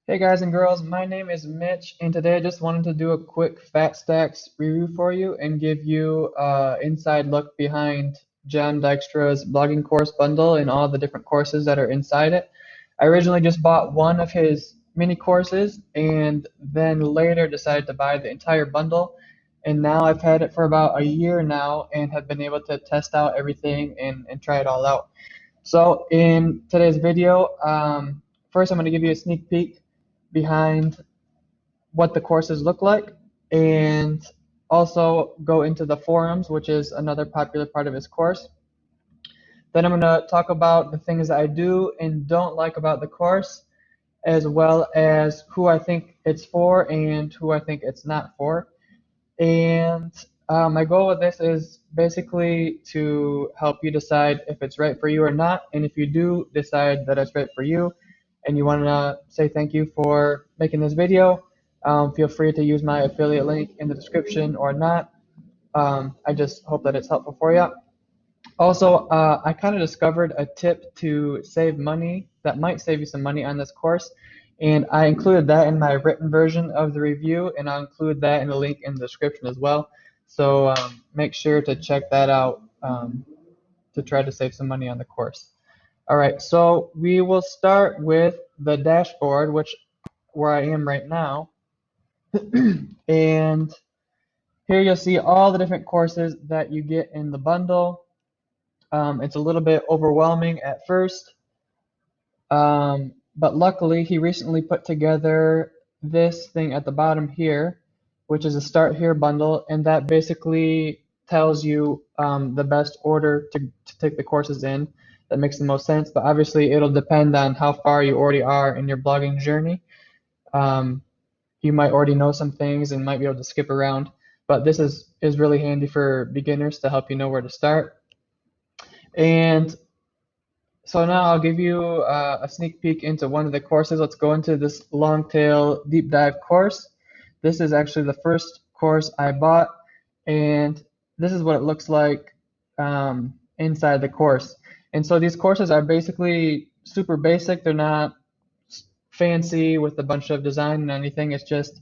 Hey guys and girls, my name is Mitch, and today I just wanted to do a quick Fat Stacks review for you and give you an inside look behind Jon Dykstra's blogging course bundle and all the different courses that are inside it. I originally just bought one of his mini courses and then later decided to buy the entire bundle. And now I've had it for about a year now and have been able to test out everything and try it all out. So in today's video, first I'm going to give you a sneak peek behind what the courses look like and also go into the forums, which is another popular part of his course. Then I'm going to talk about the things that I do and don't like about the course, as well as who I think it's for and who I think it's not for. And my goal with this is basically to help you decide if it's right for you or not. And if you do decide that it's right for you and you want to say thank you for making this video, feel free to use my affiliate link in the description or not. I just hope that it's helpful for you. Also, I kind of discovered a tip to save money that might save you some money on this course, and I included that in my written version of the review, and I'll include that in the link in the description as well. So make sure to check that out to try to save some money on the course. All right, so we will start with the dashboard, where I am right now, and here you'll see all the different courses that you get in the bundle. It's a little bit overwhelming at first, but luckily he recently put together this thing at the bottom here, which is a Start Here bundle, and that basically tells you the best order to take the courses in that makes the most sense, but obviously it'll depend on how far you already are in your blogging journey. You might already know some things and might be able to skip around, but this is really handy for beginners to help you know where to start. And so now I'll give you a sneak peek into one of the courses. Let's go into this long tail deep dive course. This is actually the first course I bought, and this is what it looks like inside the course. And so these courses are basically super basic. They're not fancy with a bunch of design and anything. It's just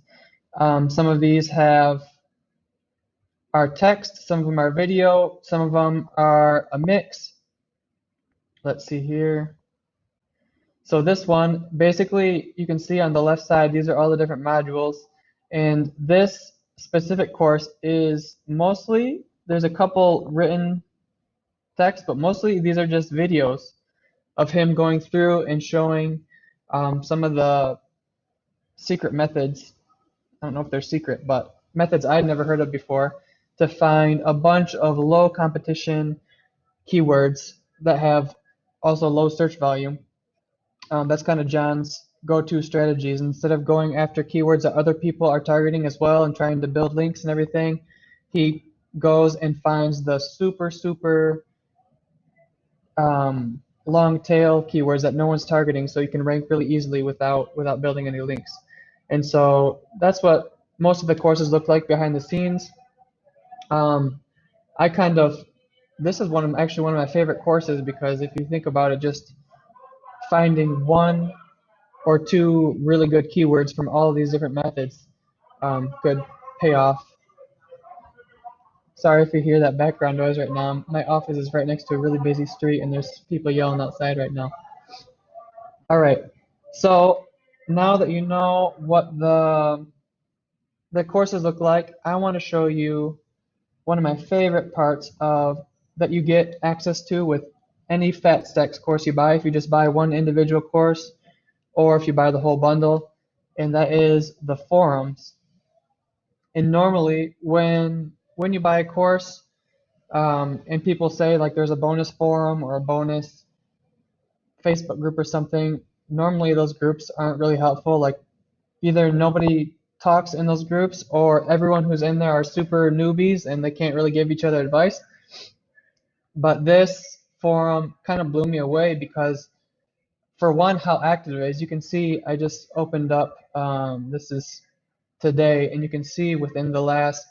some of these are text, some of them are video, some of them are a mix. Let's see here. So this one, basically, you can see on the left side, these are all the different modules. And this specific course is mostly, there's a couple written text, but mostly these are just videos of him going through and showing some of the secret methods. I don't know if they're secret, but methods I'd never heard of before to find a bunch of low competition keywords that have also low search volume. That's kind of Jon's go-to strategies. Instead of going after keywords that other people are targeting as well and trying to build links and everything, he goes and finds the super long tail keywords that no one's targeting, so you can rank really easily without building any links. And so that's what most of the courses look like behind the scenes. This is actually one of my favorite courses, because if you think about it, just finding one or two really good keywords from all of these different methods could pay off. Sorry if you hear that background noise right now. My office is right next to a really busy street and there's people yelling outside right now. All right, so now that you know what the courses look like, I want to show you one of my favorite parts that you get access to with any Fat Stacks course you buy, if you just buy one individual course or if you buy the whole bundle, and that is the forums. And normally when you buy a course and people say like there's a bonus forum or a bonus Facebook group or something, normally those groups aren't really helpful. Like either nobody talks in those groups or everyone who's in there are super newbies and they can't really give each other advice. But this forum kind of blew me away because, for one, how active it is. You can see I just opened up, this is today, and you can see within the last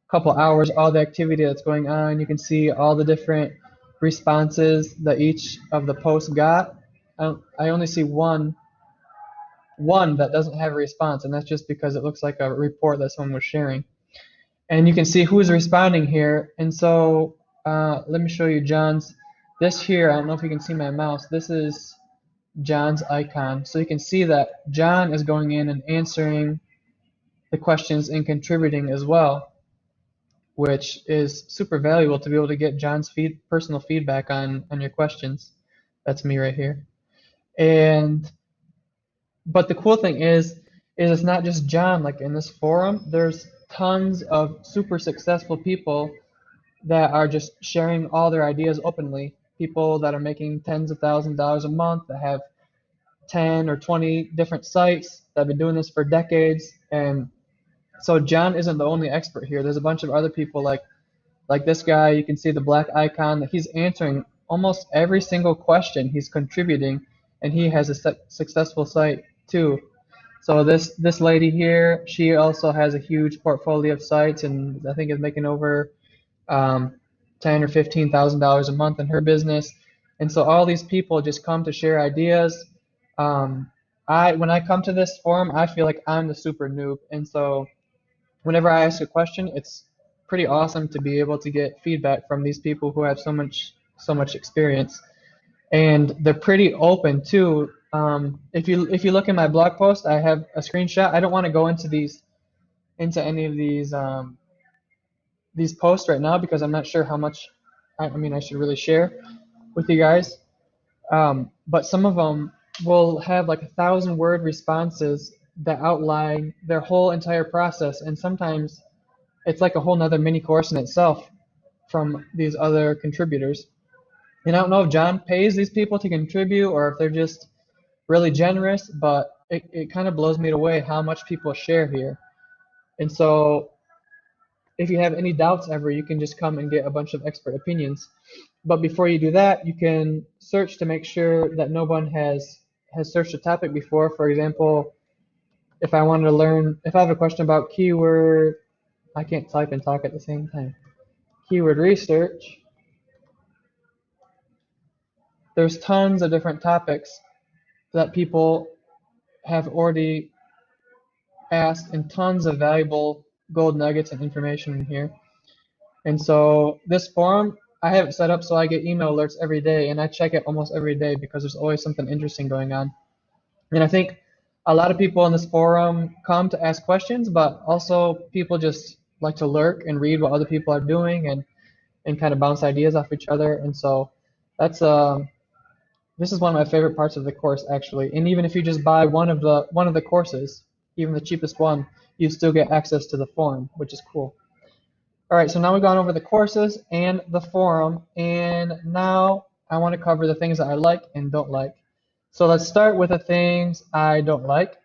couple hours all the activity that's going on. You can see all the different responses that each of the posts got. I only see one one that doesn't have a response, and that's just because it looks like a report that someone was sharing. And you can see who's responding here. And so let me show you John's. This here, I don't know if you can see my mouse. This is John's icon. So you can see that John is going in and answering the questions and contributing as well, which is super valuable to be able to get John's personal feedback on your questions. That's me right here. And but the cool thing is it's not just John. Like in this forum, there's tons of super successful people that are just sharing all their ideas openly. People that are making tens of thousands of dollars a month, that have 10 or 20 different sites, that have been doing this for decades. And so John isn't the only expert here. There's a bunch of other people like this guy. You can see the black icon that he's answering almost every single question. He's contributing, and he has a successful site too. So this lady here, she also has a huge portfolio of sites, and I think is making over um, ten or $15,000 a month in her business. And so all these people just come to share ideas. When I come to this forum, I feel like I'm the super noob, and so whenever I ask a question, it's pretty awesome to be able to get feedback from these people who have so much experience, and they're pretty open too. If you look in my blog post, I have a screenshot. I don't want to go into any of these posts right now because I'm not sure how much I should really share with you guys. But some of them will have like 1,000-word responses that outline their whole entire process, and sometimes it's like a whole nother mini course in itself from these other contributors. And I don't know if John pays these people to contribute or if they're just really generous, but it kind of blows me away how much people share here. And so if you have any doubts ever, you can just come and get a bunch of expert opinions. But before you do that, you can search to make sure that no one has searched a topic before. For example, if I wanted to learn, if I have a question about keyword, I can't type and talk at the same time. Keyword research. There's tons of different topics that people have already asked, and tons of valuable gold nuggets and information in here. And so this forum, I have it set up so I get email alerts every day, and I check it almost every day because there's always something interesting going on. And I think a lot of people in this forum come to ask questions, but also people just like to lurk and read what other people are doing and kind of bounce ideas off each other. And so that's this is one of my favorite parts of the course actually. And even if you just buy one of the courses, even the cheapest one, you still get access to the forum, which is cool. All right, so now we've gone over the courses and the forum, and now I want to cover the things that I like and don't like. So let's start with the things I don't like.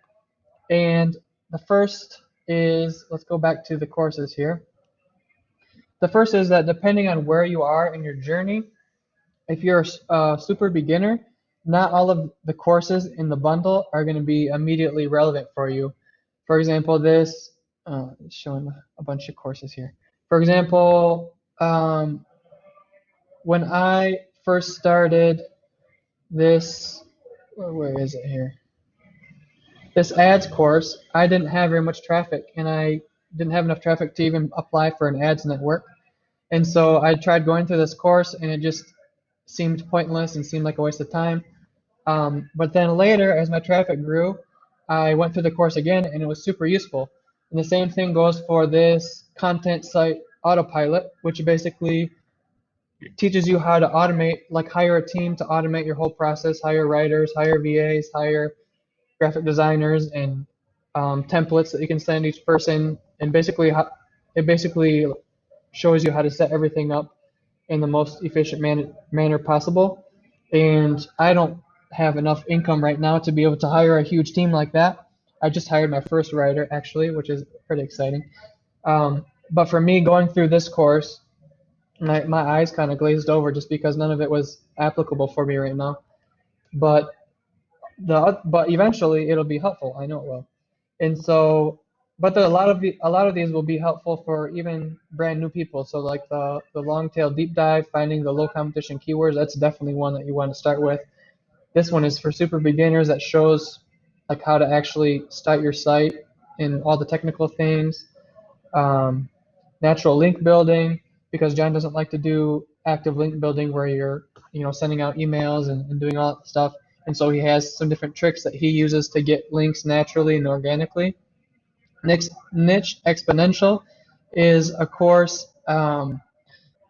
And the first is, let's go back to the courses here. The first is that depending on where you are in your journey, if you're a super beginner, not all of the courses in the bundle are going to be immediately relevant for you. For example, this is showing a bunch of courses here. For example, when I first started this, where is it here? This ads course, I didn't have very much traffic, and I didn't have enough traffic to even apply for an ads network. And so I tried going through this course, and it just seemed pointless and seemed like a waste of time. But then later, as my traffic grew, I went through the course again, and it was super useful. And the same thing goes for this content site autopilot, which basically teaches you how to automate, like hire a team to automate your whole process, hire writers, hire VAs, hire graphic designers, and templates that you can send each person. And basically, it basically shows you how to set everything up in the most efficient manner possible. And I don't have enough income right now to be able to hire a huge team like that. I just hired my first writer actually, which is pretty exciting. But for me, going through this course, my eyes kind of glazed over just because none of it was applicable for me right now. But but eventually it'll be helpful. I know it will. And so, but a lot of these will be helpful for even brand new people. So like the long tail deep dive, finding the low competition keywords, that's definitely one that you want to start with. This one is for super beginners that shows like how to actually start your site and all the technical things, um, natural link building, because John doesn't like to do active link building where you're, sending out emails and doing all that stuff. And so he has some different tricks that he uses to get links naturally and organically. Niche Exponential is a course.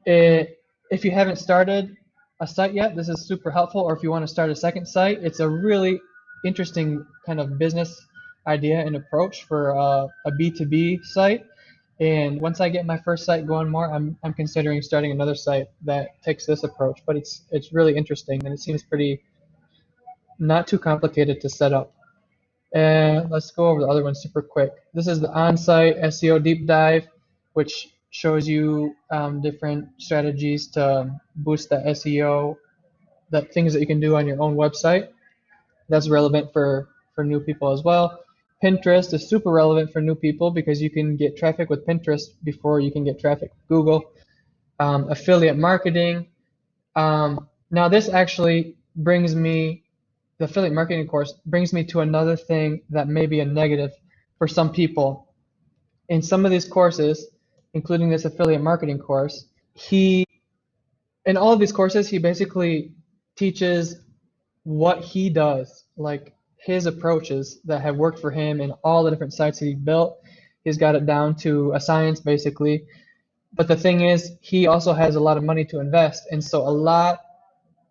If you haven't started a site yet, this is super helpful. Or if you want to start a second site, it's a really interesting kind of business idea and approach for a B2B site. And once I get my first site going more, I'm considering starting another site that takes this approach. But it's really interesting and it seems pretty not too complicated to set up. And let's go over the other one super quick. This is the on-site SEO deep dive, which shows you different strategies to boost the SEO, the things that you can do on your own website. That's relevant for new people as well. Pinterest is super relevant for new people because you can get traffic with Pinterest before you can get traffic with Google. Affiliate marketing. Now this actually brings me, the affiliate marketing course brings me to another thing that may be a negative for some people. In some of these courses, including this affiliate marketing course, in all of these courses, he basically teaches what he does, like his approaches that have worked for him in all the different sites that he built. He's got it down to a science basically. But the thing is, he also has a lot of money to invest. And so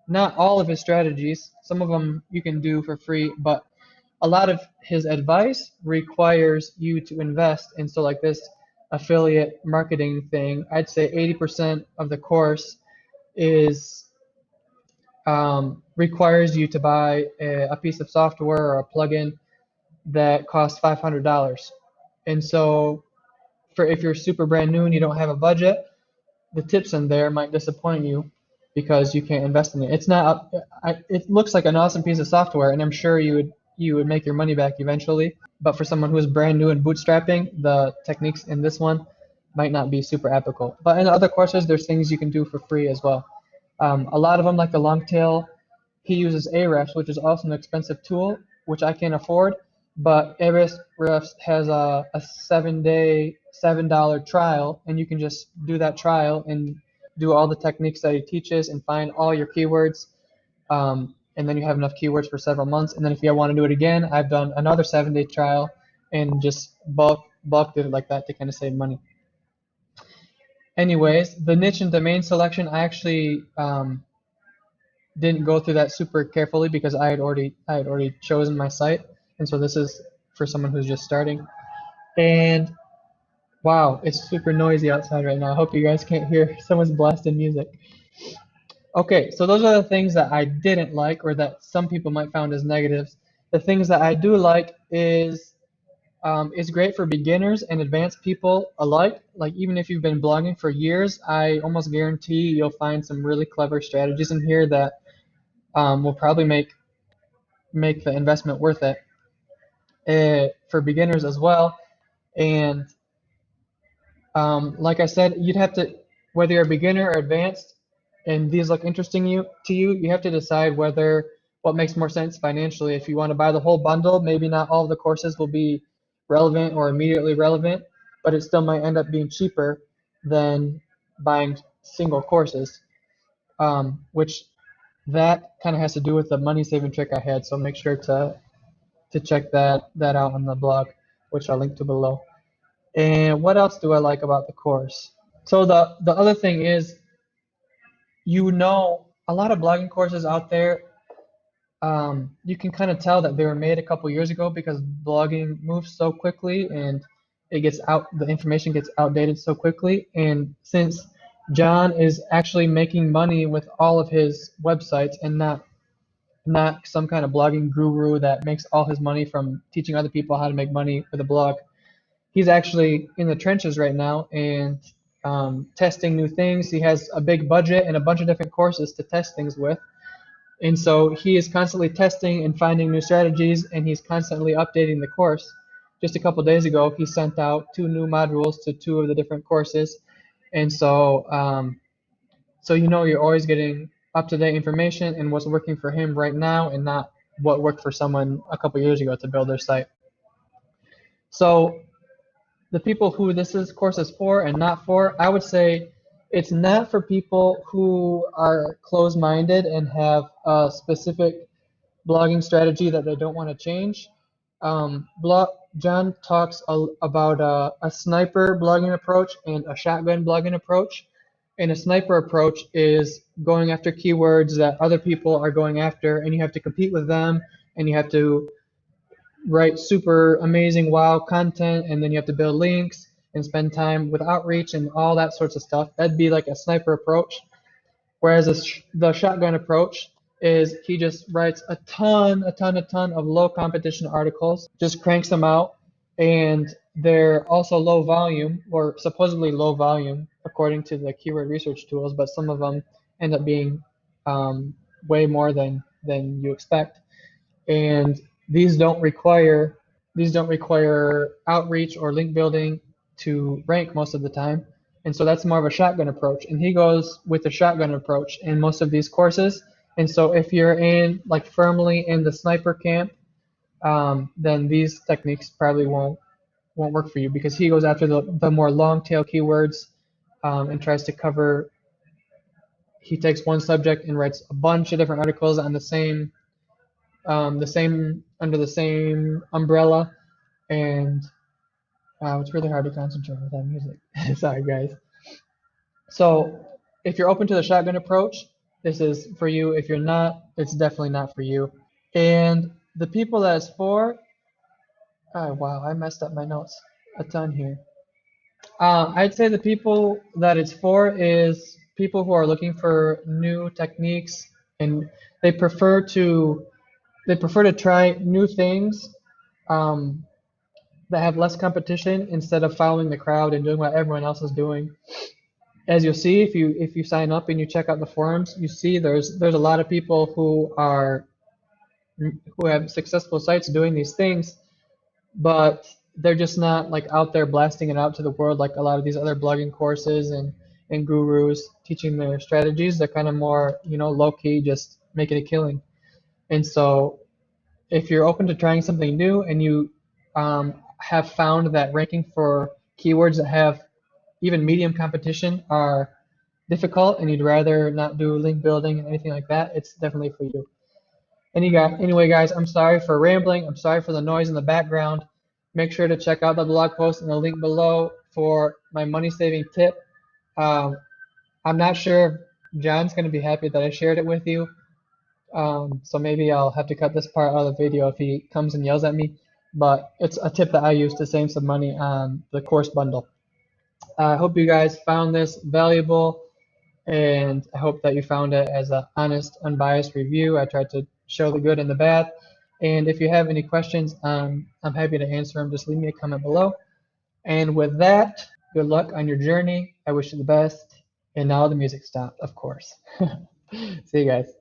not all of his strategies, some of them you can do for free, but a lot of his advice requires you to invest. And so like this affiliate marketing thing, I'd say 80% of the course is requires you to buy a piece of software or a plugin that costs $500. And so for if you're super brand new and you don't have a budget, the tips in there might disappoint you because you can't invest in it. It's not. It looks like an awesome piece of software, and I'm sure you would make your money back eventually. But for someone who is brand new and bootstrapping, the techniques in this one might not be super applicable. But in the other courses, there's things you can do for free as well. A lot of them, like the long tail, he uses Ahrefs, which is also an expensive tool, which I can't afford. But Ahrefs has a 7-day, $7 trial, and you can just do that trial and do all the techniques that he teaches and find all your keywords. And then you have enough keywords for several months. And then if you want to do it again, I've done another 7-day trial and just bulk did it like that to kind of save money. Anyways, the niche and domain selection, I actually didn't go through that super carefully because I had already chosen my site, and so this is for someone who's just starting. And wow, it's super noisy outside right now. I hope you guys can't hear. Someone's blasting music. Okay, so those are the things that I didn't like or that some people might find as negatives. The things that I do like is it's great for beginners and advanced people alike. Like even if you've been blogging for years, I almost guarantee you'll find some really clever strategies in here that will probably make the investment worth it for beginners as well. And like I said, you'd have to, whether you're a beginner or advanced, and these look interesting to you, you have to decide what makes more sense financially. If you want to buy the whole bundle, maybe not all of the courses will be relevant or immediately relevant, but it still might end up being cheaper than buying single courses, which that kind of has to do with the money saving trick I had. So make sure to check that out on the blog, which I'll link to below. And what else do I like about the course? So the other thing is, a lot of blogging courses out there, you can kind of tell that they were made a couple years ago because blogging moves so quickly and the information gets outdated so quickly. And since John is actually making money with all of his websites and not some kind of blogging guru that makes all his money from teaching other people how to make money with a blog, he's actually in the trenches right now and testing new things. He has a big budget and a bunch of different courses to test things with. And so he is constantly testing and finding new strategies, and he's constantly updating the course. Just a couple days ago, he sent out 2 new modules to 2 of the different courses. And so, you're always getting up-to-date information and what's working for him right now and not what worked for someone a couple years ago to build their site. So the people who this course is for and not for, I would say it's not for people who are closed-minded and have a specific blogging strategy that they don't want to change. Jon talks about a sniper blogging approach and a shotgun blogging approach. And a sniper approach is going after keywords that other people are going after, and you have to compete with them, and you have to write super amazing wow content, and then you have to build links and spend time with outreach and all that sorts of stuff. That'd be like a sniper approach. Whereas the shotgun approach is he just writes a ton of low competition articles, just cranks them out, and they're also low volume, or supposedly low volume according to the keyword research tools, but some of them end up being way more than you expect. And these don't require outreach or link building to rank most of the time. And so that's more of a shotgun approach. And he goes with the shotgun approach in most of these courses. And so if you're in like firmly in the sniper camp, then these techniques probably won't work for you, because he goes after the more long tail keywords and tries to cover. He takes one subject and writes a bunch of different articles on the same under the same umbrella, and it's really hard to concentrate with that music. Sorry, guys. So if you're open to the shotgun approach, this is for you. If you're not, it's definitely not for you. And the people that it's for, oh wow, I messed up my notes a ton here. I'd say the people that it's for is people who are looking for new techniques, and they prefer to try new things that have less competition instead of following the crowd and doing what everyone else is doing. As you'll see, if you sign up and you check out the forums, you see there's a lot of people who have successful sites doing these things, but they're just not like out there blasting it out to the world like a lot of these other blogging courses and gurus teaching their strategies. They're kind of more, low key, just making a killing. And so if you're open to trying something new and you have found that ranking for keywords that have even medium competition are difficult, and you'd rather not do link building and anything like that, it's definitely for you. Anyway, guys, I'm sorry for rambling. I'm sorry for the noise in the background. Make sure to check out the blog post and the link below for my money-saving tip. I'm not sure if Jon's going to be happy that I shared it with you. So maybe I'll have to cut this part out of the video if he comes and yells at me. But it's a tip that I use to save some money on the course bundle. I hope you guys found this valuable, and I hope that you found it as an honest, unbiased review. I tried to show the good and the bad. And if you have any questions, I'm happy to answer them. Just leave me a comment below. And with that, good luck on your journey. I wish you the best. And now the music stopped, of course. See you guys.